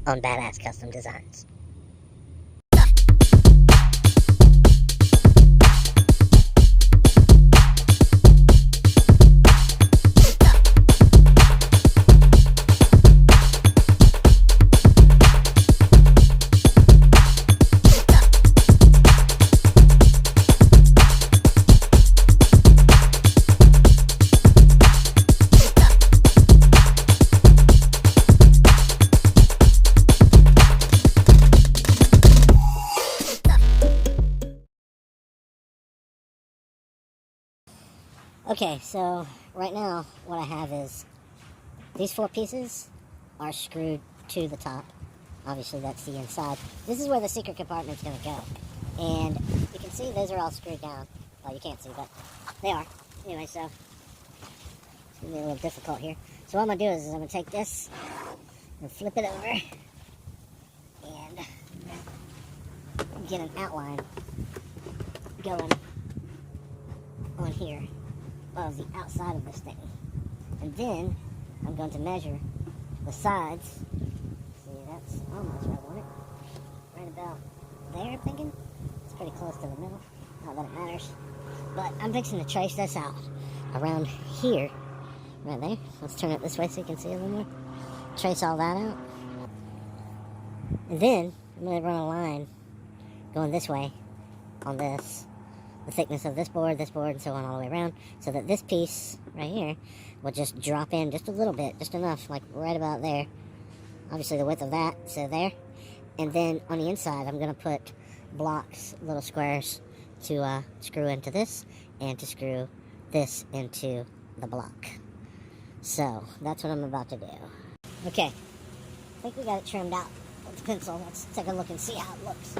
on Badass Custom Designs. Okay, so right now what I have is these 4 pieces are screwed to the top. Obviously that's the inside. This is where the secret compartment's going to go. And you can see those are all screwed down. Well, you can't see, but they are. Anyway, so it's going to be a little difficult here. So what I'm going to do is I'm going to take this and flip it over and get an outline going on here of the outside of this thing. And then I'm going to measure the sides. See, that's almost where I want it. Right about there, I'm thinking. It's pretty close to the middle. Not that it matters. But I'm fixing to trace this out around here. Right there. Let's turn it this way so you can see a little more. Trace all that out. And then I'm going to run a line going this way on this. The thickness of this board, and so on all the way around, so that this piece right here will just drop in just a little bit, just enough, like right about there. Obviously the width of that, so there. And then on the inside, I'm going to put blocks, little squares, to screw into this, and to screw this into the block. So, that's what I'm about to do. Okay, I think we got it trimmed out with the pencil. Let's take a look and see how it looks.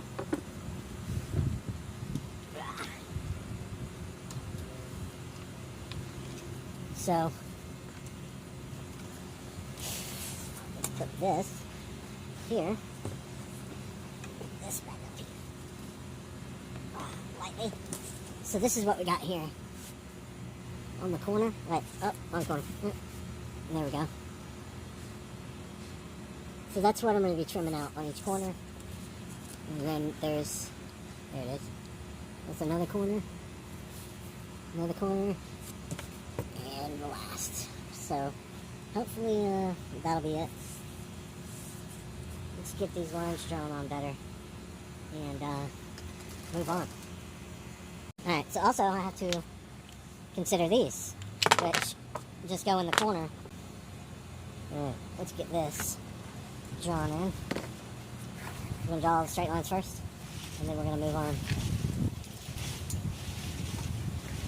So, let's put this here, this back up here, lightly. So this is what we got here on the corner, right, on the corner, there we go. So that's what I'm going to be trimming out on each corner, and then there it is, that's another corner, and the last. So hopefully that'll be it. Let's get these lines drawn on better and move on. Alright, so also I have to consider these, which just go in the corner. Alright, let's get this drawn in. We're going to draw all the straight lines first, and then we're going to move on.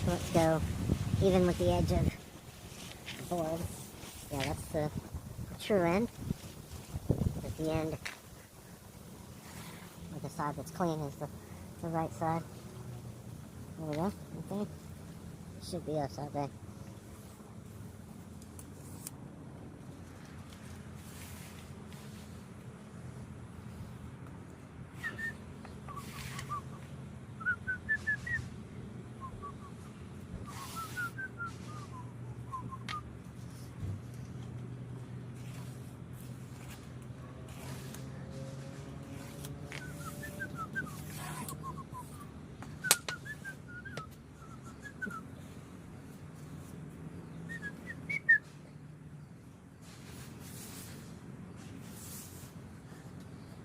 Let's go even with the edge of the board. Yeah, that's the true end. At the end, with the side that's clean is the right side. There we go. Okay. Should be upside down.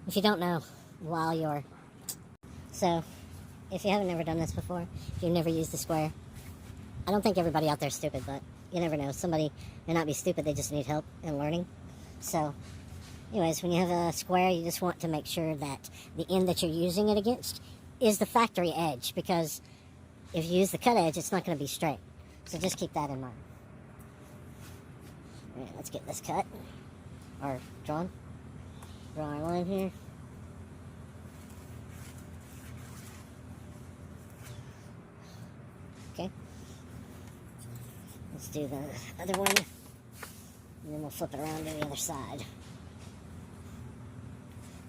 If you don't know, so if you haven't never done this before, if you've never used a square, I don't think everybody out there is stupid, but you never know. Somebody may not be stupid, they just need help in learning. So, anyways, when you have a square, you just want to make sure that the end that you're using it against is the factory edge, because if you use the cut edge, it's not going to be straight. So just keep that in mind. Alright, let's get this cut, or drawn. Draw our line here. Okay. Let's do the other one. And then we'll flip it around to the other side.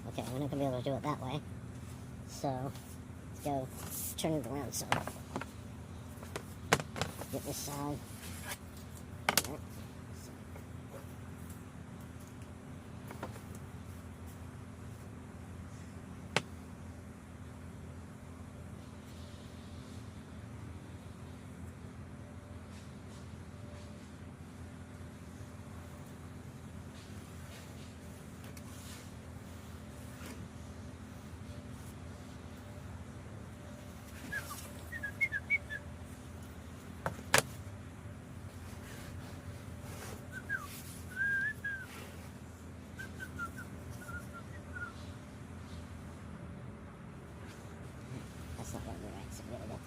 Okay, we're not going to be able to do it that way. So, let's go turn it around some. Get this side.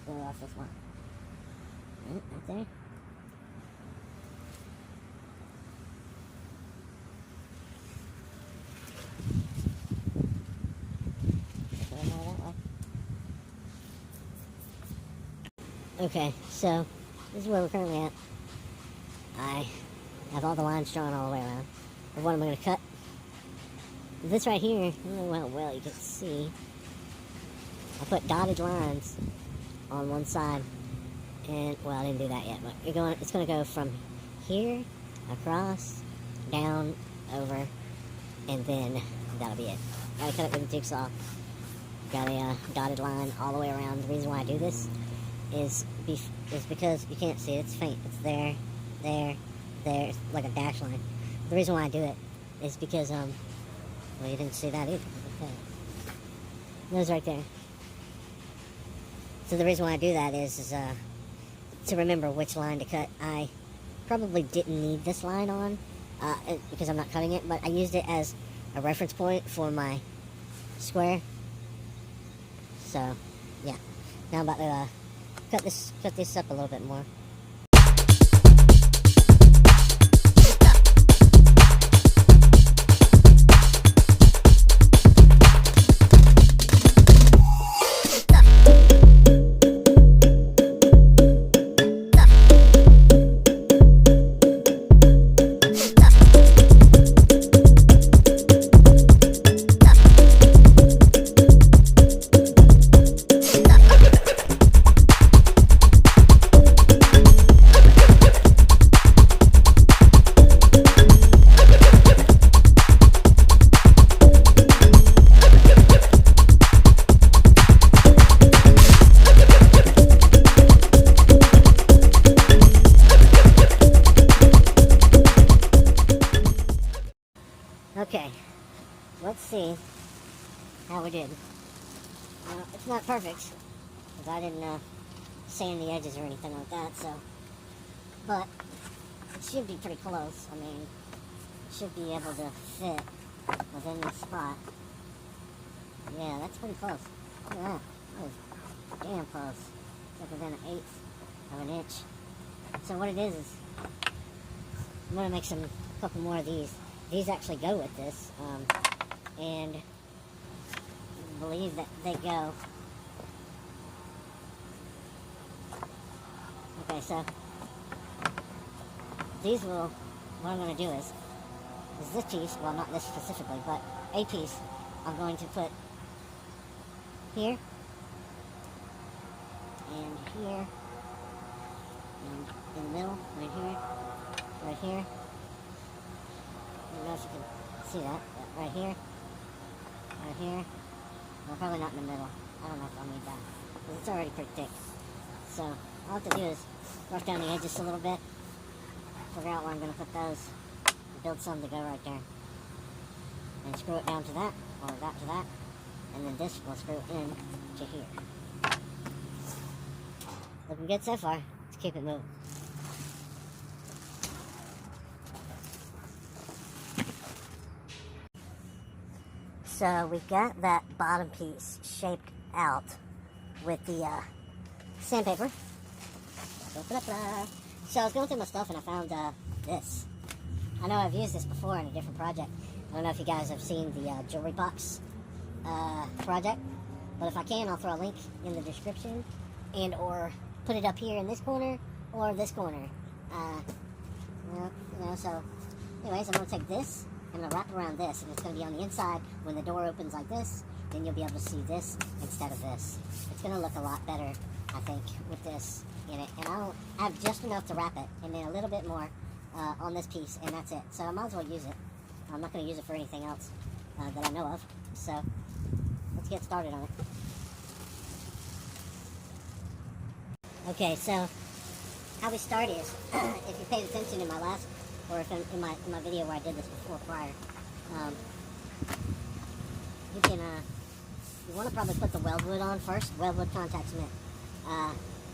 glue off this one. Right there. Okay, so this is where we're currently at. I have all the lines drawn all the way around. And what am I going to cut? This right here, I don't know how well you can see. I put dotted lines on one side, and well, I didn't do that yet, but it's going to go from here across, down, over, and then that'll be it. I cut it with a jigsaw. Got a dotted line all the way around. The reason why I do this is because you can't see it. It's faint. It's there, there, there. It's like a dash line. The reason why I do it is because well, you didn't see that either. Okay. Those right there. So the reason why I do that is to remember which line to cut. I probably didn't need this line on because I'm not cutting it, but I used it as a reference point for my square. So yeah, now I'm about to cut this up a little bit more. Okay, let's see how we did. It's not perfect, because I didn't sand the edges or anything like that, so, but it should be pretty close. I mean, it should be able to fit within the spot. Yeah, that's pretty close. Look at that. That is damn close. It's like within 1/8 of an inch. So what it is I'm going to make a couple more of these. These actually go with this, and I believe that they go. Okay, so these will, what I'm going to do is this piece, well not this specifically, but a piece I'm going to put here, and here, and in the middle, right here, right here. I don't know if you can see that, but right here, right here. Well, probably not in the middle. I don't know if I'll need that, because it's already pretty thick. So, all I have to do is rough down the edges a little bit, figure out where I'm going to put those, and build some to go right there. And screw it down to that, or that to that, and then this will screw in to here. Looking good so far. Let's keep it moving. So we've got that bottom piece shaped out with the sandpaper. So I was going through my stuff and I found this. I know I've used this before in a different project. I don't know if you guys have seen the jewelry box project, but if I can, I'll throw a link in the description, and or put it up here in this corner or this corner. So anyways, I'm going to take this. I'm going to wrap around this, and it's going to be on the inside. When the door opens like this, then you'll be able to see this instead of this. It's going to look a lot better, I think, with this in it. And I have just enough to wrap it, and then a little bit more on this piece, and that's it. So I might as well use it. I'm not going to use it for anything else that I know of. So let's get started on it. Okay, so how we start is, if you paid attention in my last, or if in my video where I did this before prior, you want to probably put the weldwood on first, weldwood contact cement.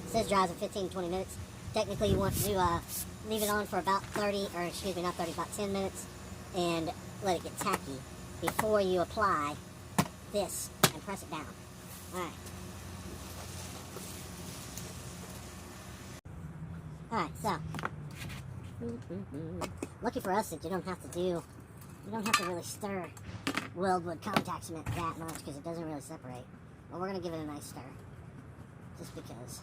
It says dries in 15-20 minutes. Technically you want to leave it on for about 10 minutes, and let it get tacky before you apply this and press it down. Alright. Alright, so. Lucky for us that you don't have to really stir weldwood contact cement that much because it doesn't really separate. But we're going to give it a nice stir. Just because.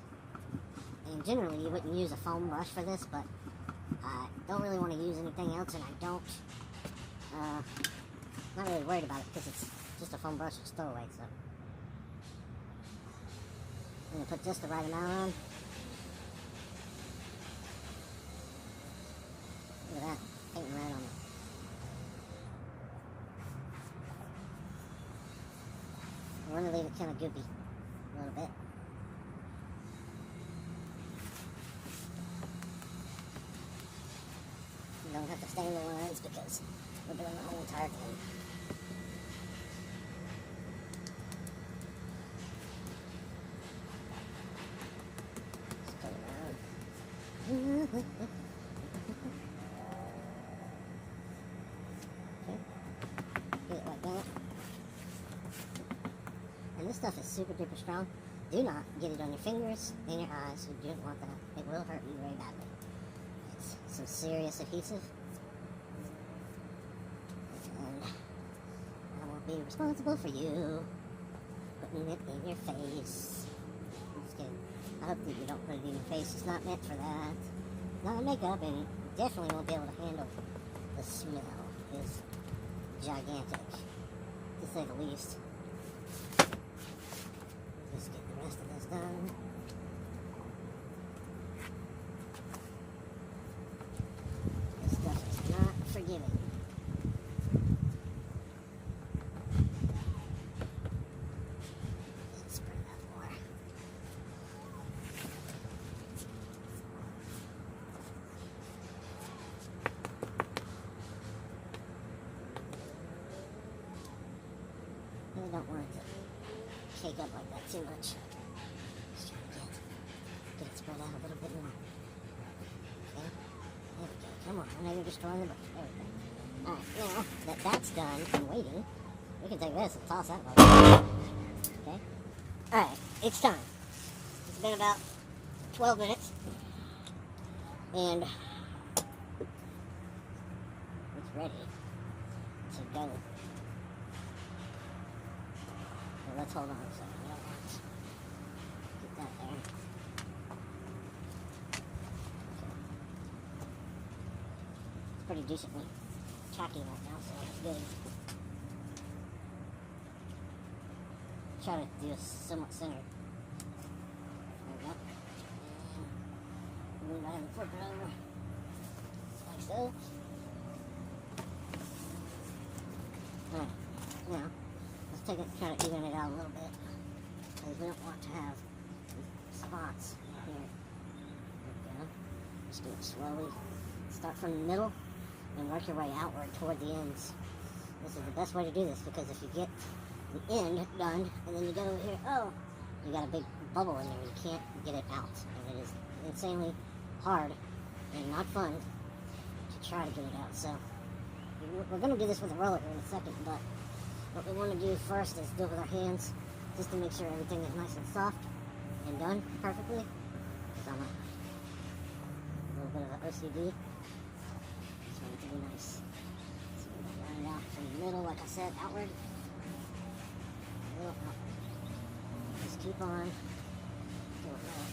And generally you wouldn't use a foam brush for this, but I don't really want to use anything else, and I don't, not really worried about it because it's just a foam brush, it's throwaway, so. I'm going to put just the right amount on. Look at that, painting right on it. We're going to leave it kind of goopy a little bit. You don't have to stain the lines because we're doing the whole entire thing. Just put it around. Okay. Get it like that. And this stuff is super duper strong. Do not get it on your fingers and your eyes. You don't want that. It will hurt you very badly. It's some serious adhesive. And I won't be responsible for you putting it in your face. I'm just kidding. I hope that you don't put it in your face. It's not meant for that. Not makeup, and you definitely won't be able to handle the smell. It's gigantic, to say the least. Let's get the rest of this done. This stuff is not forgiving. Let's spread that more. I don't want it to cake up like that too much. Just trying to get it spread out a little bit more. Okay, there we go. Come on, I know you're destroying the brush. There we go. Alright, now that that's done and waiting, we can take this and toss that over. Okay? Alright, it's time. It's been about 12 minutes. And it's ready to go. So let's hold on a second. Get that there. Okay. It's pretty decently tacky right now, so that's good. Try to do a somewhat centered. There we go. And move that and flip it over. Like so. Alright, now let's take it, try to even it out a little bit, because we don't want to have spots here. There we go. Just do it slowly. Start from the middle and work your way outward toward the ends. This is the best way to do this, because if you get the end done and then you go over here, oh, you got a big bubble in there. You can't get it out, and it is insanely hard and not fun to try to get it out. So we're going to do this with a roller here in a second, but what we want to do first is do it with our hands, just to make sure everything is nice and soft and done perfectly. Because I'm a little bit of an OCD. Just want it to be nice. So we're going to line it out from the middle, like I said, outward. Just keep on doing that.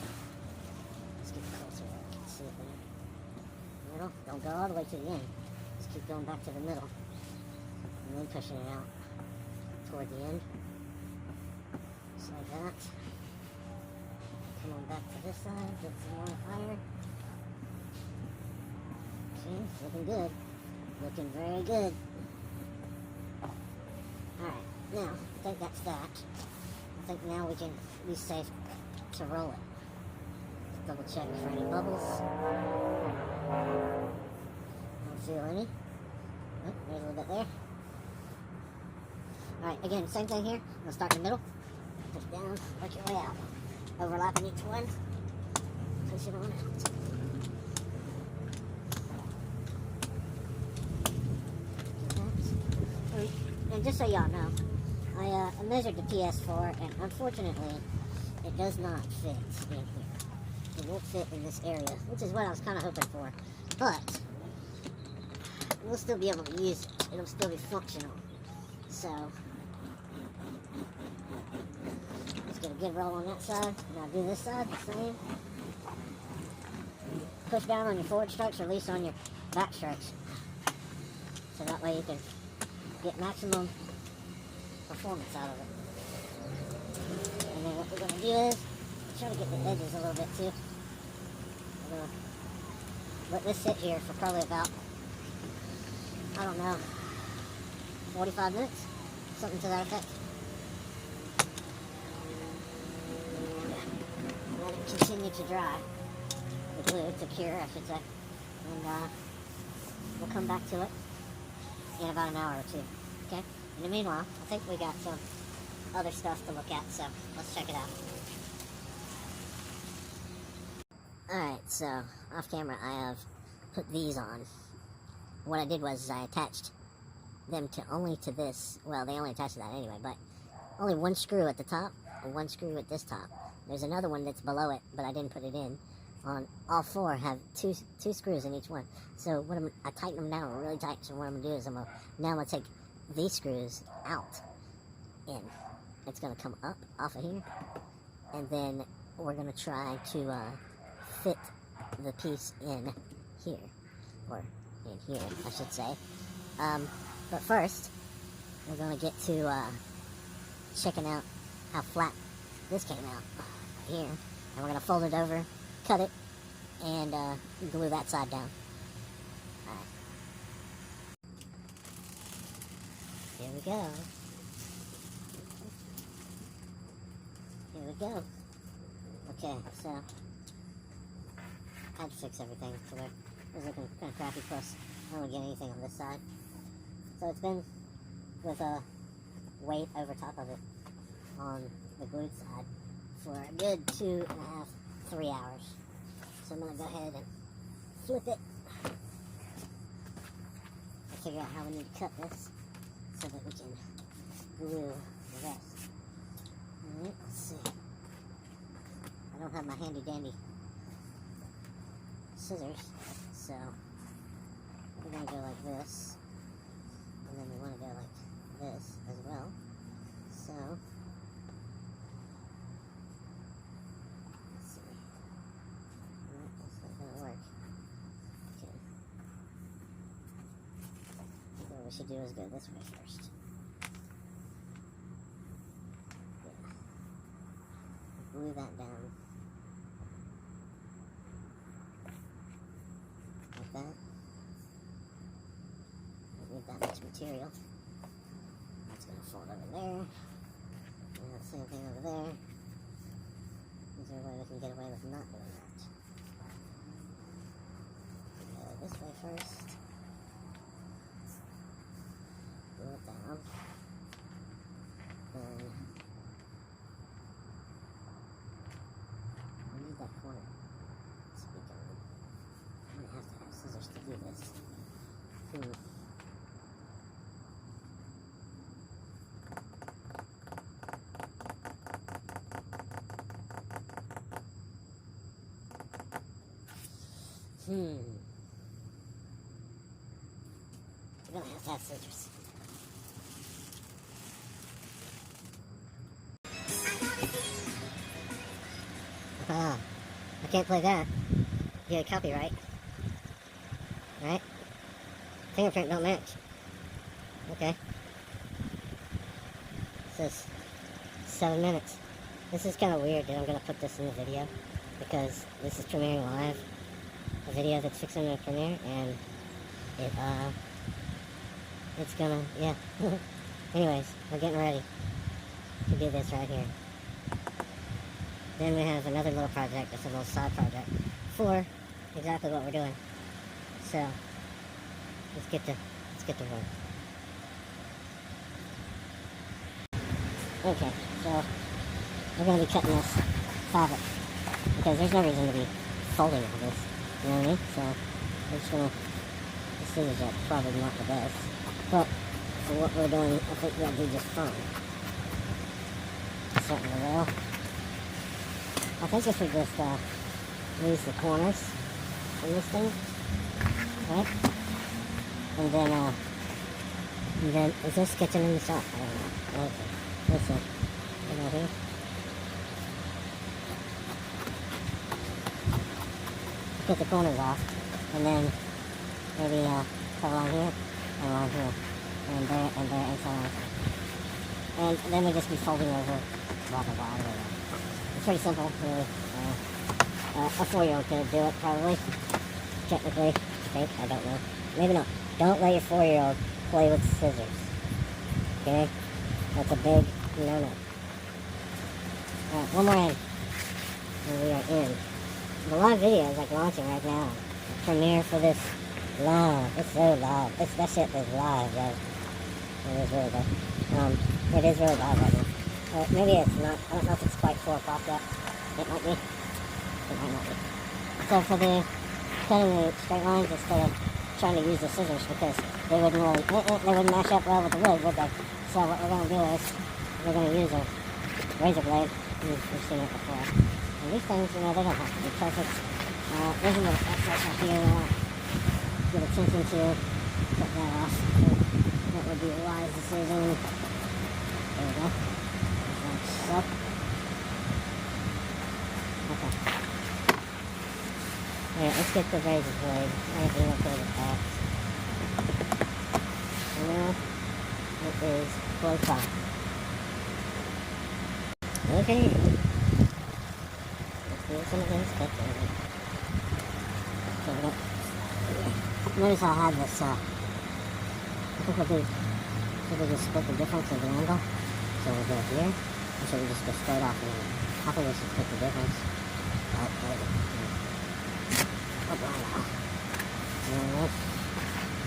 Let's get closer where I can see it there. Middle, don't go all the way to the end. Just keep going back to the middle. And then pushing it out toward the end. Just like that. Come on back to this side, get some more fire. See, it's looking good. Looking very good. Alright, now, I think that's that. I think now we can be safe to roll it. Let's double check for any bubbles. Don't feel any. Oh, there's a little bit there. Alright, again, same thing here. We'll start in the middle. Push down, work your way out. Overlapping each one. Push it on out. And just so y'all know, I measured the PS4, and unfortunately, it does not fit in here. It won't fit in this area, which is what I was kind of hoping for. But we'll still be able to use it. It'll still be functional. So let's get a good roll on that side. Now do this side the same. Push down on your forward strokes, release on your back strokes. So that way you can get maximum performance out of it. And then what we're going to do is try to get the edges a little bit too. We're going to let this sit here for probably about, I don't know, 45 minutes, something to that effect. And let it continue to dry, the glue, to cure, I should say. And we'll come back to it in about an hour or two, okay? In the meanwhile, I think we got some other stuff to look at, so let's check it out. Alright, so off camera I have put these on. What I did was I attached them only to this. Well, they only attached to that anyway, but only one screw at the top and one screw at this top. There's another one that's below it, but I didn't put it in. On all four have two screws in each one. So I tighten them down really tight. So what I'm gonna do is I'm gonna take these screws out in. It's gonna come up off of here, and then we're gonna try to fit the piece in here, or in here, I should say. But first, we're gonna get to checking out how flat this came out here, and we're gonna fold it over, cut it, and glue that side down. Alright. Here we go. Here we go. Okay, so I had to fix everything to where it was looking kind of crappy, plus I don't want to get anything on this side. So it's been with a weight over top of it on the glued side for a good 2.5, 3 hours. So I'm going to go ahead and flip it and figure out how we need to cut this so that we can glue the rest. Alright, let's see. I don't have my handy dandy scissors, so we're going to go like this, and then we want to go like this as well. So let's see. That's not going to work. Okay. What we should do is go this way first. Yeah. Glue that down. Like that. Don't need that much material. That's going to fold over there. And the same thing over there. Is there a way we can get away with not doing that? Go this way first. Glue it down. Then we need that corner to be gone. I'm going to have scissors to do this. We're going to have scissors. I can't play that. You get copyright. Right? Fingerprint don't match. Okay. It says 7 minutes. This is kind of weird that I'm going to put this in the video, because this is premiering live. A video that's fixing to premiere, and it's gonna, yeah. Anyways, we're getting ready to do this right here. Then we have another little project, just a little side project, for exactly what we're doing. So, let's get to work. Okay, so we're going to be cutting this fabric, because there's no reason to be folding all this, you know what I mean? So, we're just going to, the scissors are probably not the best, but for what we're doing, I think we'll do just fine. Starting the row. I think if we just use the corners in this thing, right? And then is this kitchen in the shop? I don't know. Okay. Let's see. Right here. Get the corners off, and then maybe cut along here and along here, and there and so on. And then we'll just be folding over, blah blah blah. It's pretty simple, really. A 4-year-old could do it probably. Technically, I think. I don't know. Maybe not. Don't let your 4-year-old play with scissors. Okay? That's a big no-no. Alright, one more end. And we are in. The live video is like launching right now. The premiere for this live. It's so live. That shit is live, guys. It is really good. It is really live right now. Maybe it's not. I don't know if it's quite 4 o'clock yet. It might be. It might not be. So for the cutting the straight lines instead of trying to use the scissors, because they wouldn't really, they wouldn't match up well with the wood, would they? So what we're going to do is we're going to use a razor blade. We've seen it before. And these things, you know, they don't have to be perfect. There's a little excess up here I want to give attention to. Cut that off. That would be a wise decision. There we go. Like so. Okay. Alright, let's get the razor blade. Anything up over the top. And now it is full top. Okay. Let's do some of this cut there. Okay, notice I had this, I think we'll just split the difference of the angle. So we'll go here, or should we just go straight off the angle? I think we should split the difference. Right, there we go.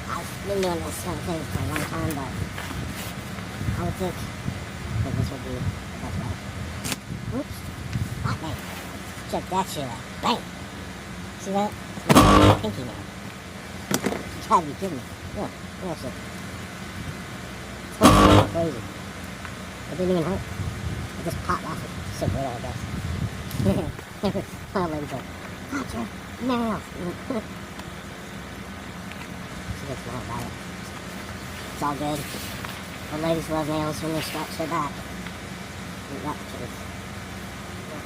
I've been doing this kind of thing for a long time, but I would think that this would be much better. Oops. Hot man. Check that shit out. Bang! See that? That's my pinky nail. You gotta be kidding me. Yeah, that shit. It's so crazy. It didn't even hurt. It just popped off. It's so good, I guess. My legs are, gotcha. Nails. She gets mad about it. It's all good. The ladies love nails when they scratch their back. Not the case.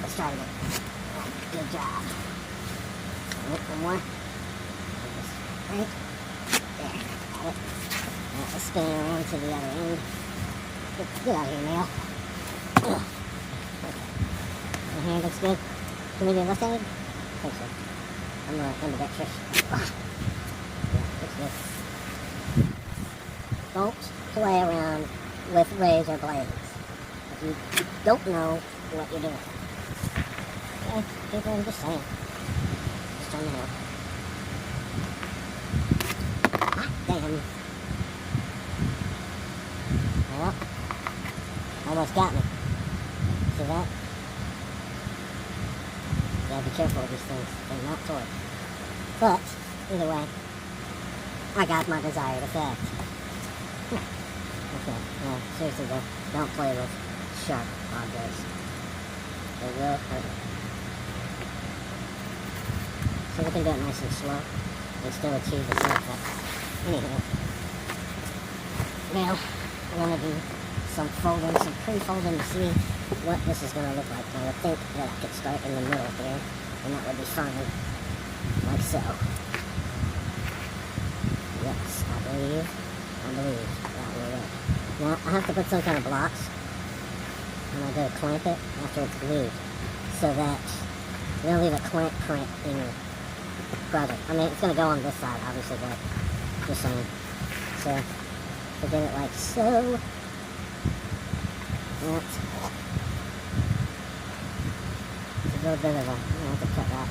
Let's try it again. Good job. One more. Right there. Got it. Now let's spin it around to the other end. Get out of here, nail. Okay. My hand looks good. Can we do left-handed? I think so. I'm ambidextrous. Yeah, looks good. Don't play around with razor blades if you don't know what you're doing. Okay, people, I'm just saying. Just trying to help. Ah, damn. Well, almost got me. See that? You gotta be careful with these things. They're not toys. But, either way, I got my desired effect. Okay, no, seriously though, don't play with sharp objects. They will hurt you. So we can do it nice and slow and still achieve the same effect. Anyhow, now we're going to do some folding, some pre-folding to see what this is going to look like. Now I think that I could start in the middle here, and that would be fine, like so. Yes, I believe that will work. Now I have to put some kind of blocks, and I go clamp it after it's glued, so that you don't leave a clamp print in your project. I mean, it's going to go on this side, obviously, but just saying. So, we did it like so. That's it's a little bit of a, I have to cut that.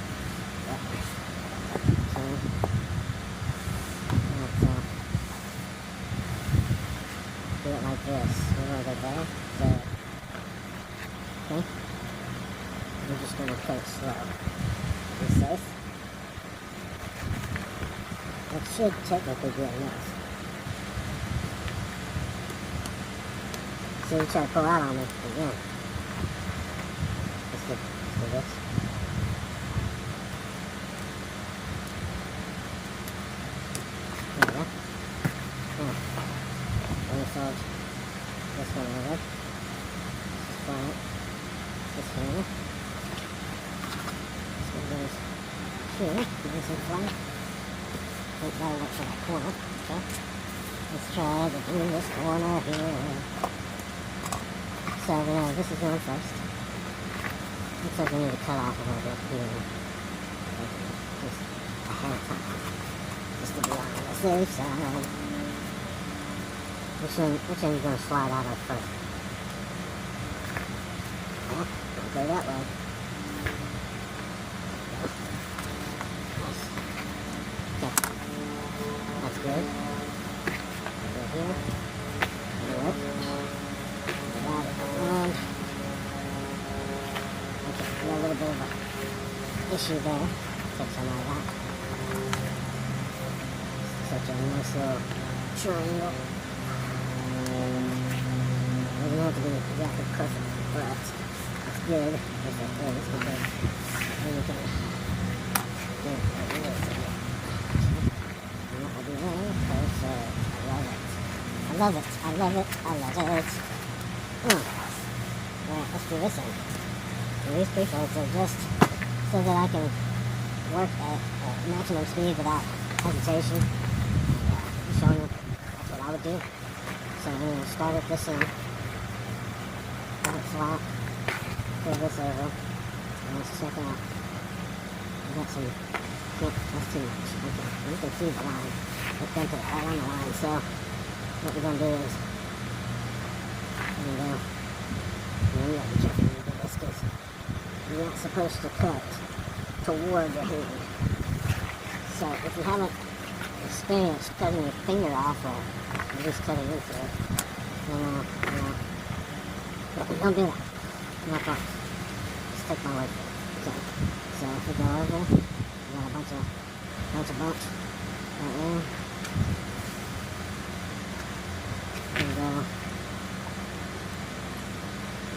Yep. So, let's do it like this. We're going to go there. So, okay. We're just going to cut it slow. Be safe. It should technically be enough. So you try to pull out on me again. Let's do this. fold this one over. Flat. This here. This one goes here, nice and flat. I think that'll work for that corner. Okay. Let's try to do this corner here. So this is going first. Looks like we need to cut off a little bit here. Just ahead of time. Just to be on the safe side. Which end are you going to slide out of first? Oh, don't go that way. Nice. Okay. That's good. Go here. Do it. Got it around. Okay, we got a little bit of an issue there. Take some out of that. Such a nice little triangle. It doesn't have to be exactly perfect, but it's good if it is, because then you can get a little bit. And that will be very perfect. I love it. I love it. I love it. I love it. Alright, let's do this end. And these pre-folds are just so that I can work at maximum speed without hesitation. And, showing you that's what I would do. So I'm going to start at this end. Cut it flat. Pull this over. And let's check out. I got some. That's too much. Okay. You can see the line. It bent it all on the line. So what we're going to do is we're going to go. And you got to be careful when you do this because you're not supposed to cut toward your hand. So if you haven't experienced cutting your finger off or at least cutting into it, then don't do that. No problem. Just take my word for it. Okay. So if we go over, we got a bunch of bumps right there. And go.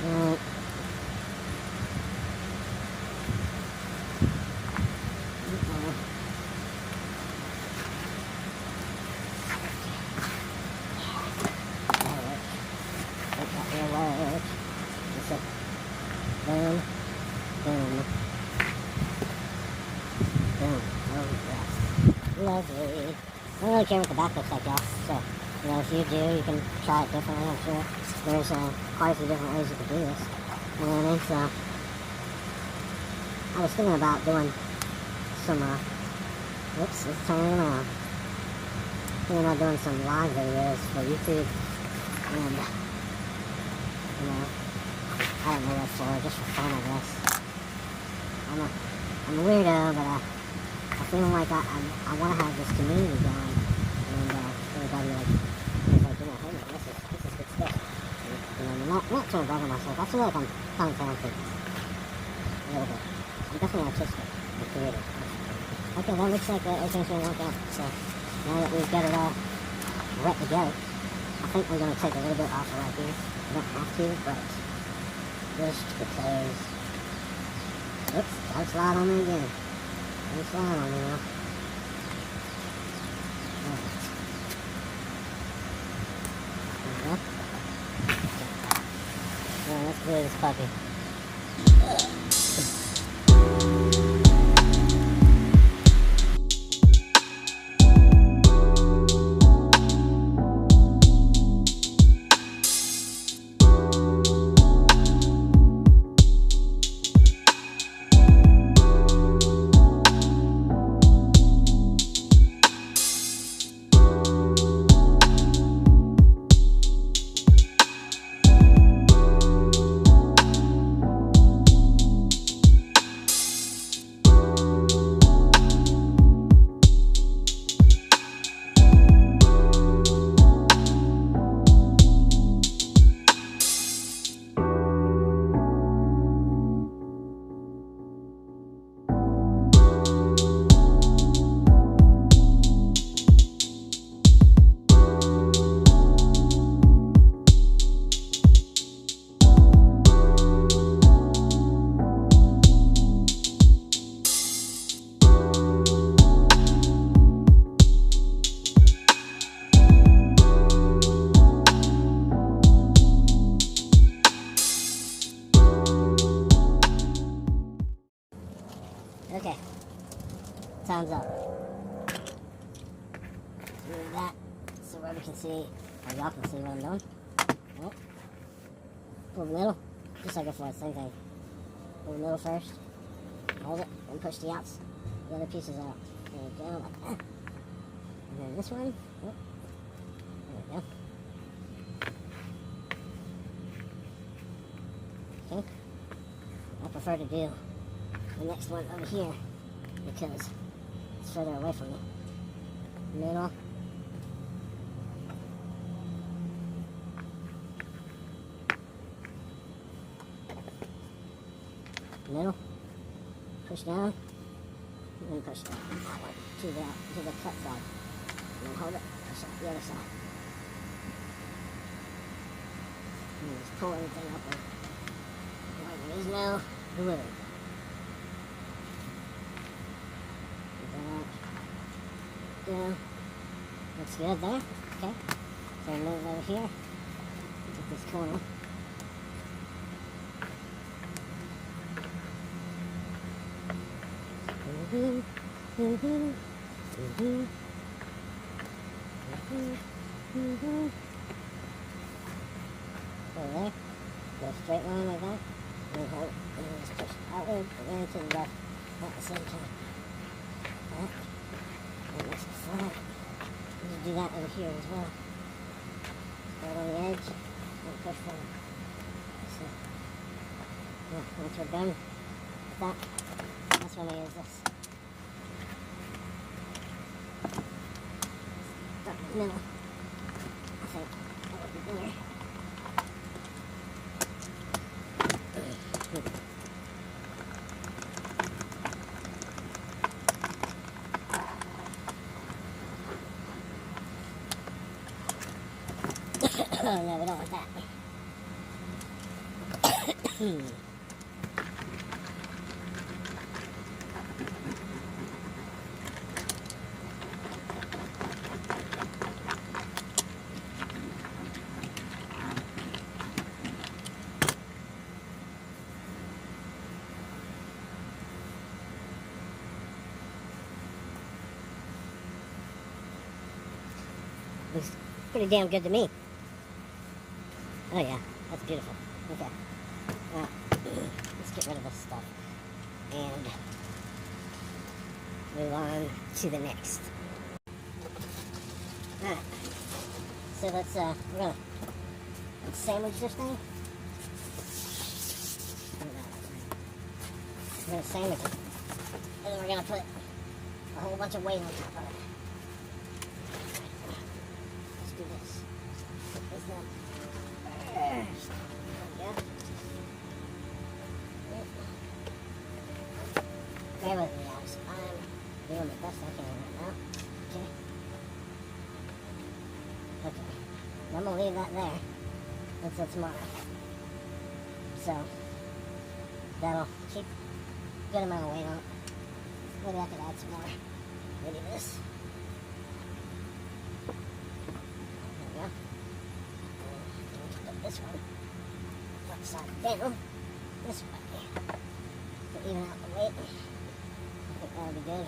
Right. Boom, boom, boom. Oh, yes. Lovely. I don't really care what the back looks like, y'all. So, if you do, you can try it differently, I'm sure. There's quite a few different ways you can do this. You know what I mean? So, I was thinking about doing some, whoops, let's turn it around. Thinking about doing some live videos for YouTube. And, I don't know what for, just for fun, I guess. I'm a weirdo, but I feel like I want to have this community going, and everybody is like, hey man, this is good stuff. And, not trying to brag on myself. I feel like I'm kind of talented, a little bit. I'm definitely artistic and creative. Okay, that looks like everything's going to work out. So now that we've got it all wet together, I think we're going to take a little bit off right here. We don't have to, but just because, oops, don't slide on me again. Don't slide on me now. Alright. There we go. Alright, let's glue this puppy. or y'all can see what I'm doing. Right. Pull the middle, just like before, same thing. Pull the middle first, hold it, and push the outs, the other pieces out. There we go, like that. And then this one, oh, there we go. Okay. I prefer to do the next one over here because it's further away from me. Middle. Middle. Push down. And then push down. That one to the cut side. And then hold it. Push up the other side. And just pull everything up and there is no glue. Down. Looks good there. Okay. So I move over here. Get this corner. Go there. Go straight line like that. And hold it. And then just push outward and then to the left at the same time. That. And that's flat. Just do that over here as well. Start on the edge and push forward. So, yeah, once we're done with that, that's when I use this. Start in the middle. I think that would be better. Oh no, we don't want that. Looks pretty damn good to me. Oh yeah, that's beautiful. Okay. Let's get rid of this stuff. And move on to the next. Alright. So we're gonna sandwich this thing. We're gonna sandwich it. And then we're gonna put a whole bunch of weight on top of it. Let's do this. Put this down. First. Yeah. Bear with me, guys. I'm doing the best I can right now. Okay. Okay. I'm gonna leave that there until tomorrow. So that'll keep a good amount of weight on it. Maybe I could add some more. Maybe this. There we go. Put this one upside down this way to even out the weight. I think that'll be good.